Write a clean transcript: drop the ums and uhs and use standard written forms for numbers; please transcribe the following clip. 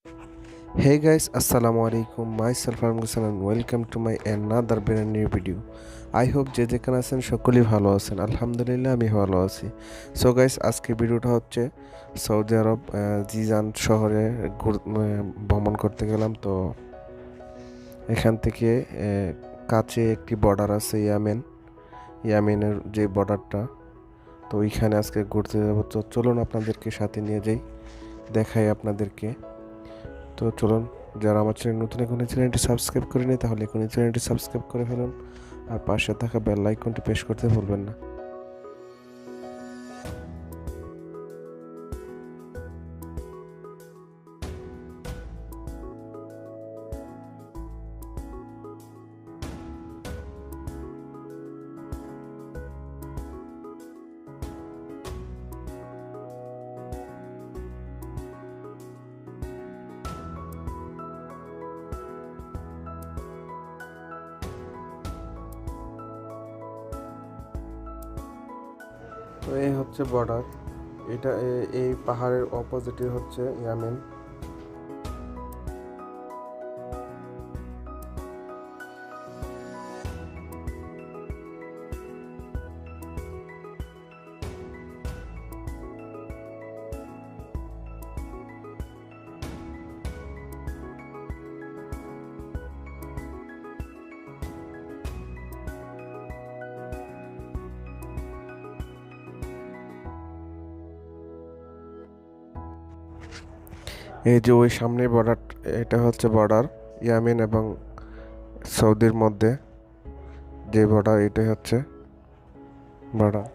Hey guys, Assalamu alaikum. Myself I'm Gusan and welcome to my another brand new video. I hope যে যেখানে আছেন সকলেই ভালো আছেন। আলহামদুলিল্লাহ আমি ভালো আছি। সো গাইস, আজকে ভিডিওটা হচ্ছে সৌদি আরব জিজান শহরে ভ্রমণ করতে গেলাম। তো এখান থেকে কাছে একটি বর্ডার আছে ইয়ামেনের যে বর্ডারটা, তো ওইখানে আজকে ঘুরতে যাবো। তো চলুন আপনাদেরকে সাথে নিয়ে যাই, দেখাই আপনাদেরকে। তো চলুন, যারা আমার চ্যানেল নতুন এখন চ্যানেলটি সাবস্ক্রাইব করে নেই তাহলে এখন চ্যানেলটি সাবস্ক্রাইব করে ফেলুন, আর পাশে থাকা বেল আইকনটি প্রেস করতে ভুলবেন না। তো এই হচ্ছে বর্ডার, এটা এই পাহাড়ের অপোজিটে হচ্ছে ইয়ামেন। এই যে ওই সামনে বর্ডার, এটা হচ্ছে বর্ডার ইয়ামেন এবং সৌদির মধ্যে যে বর্ডার, এটাই হচ্ছে বর্ডার।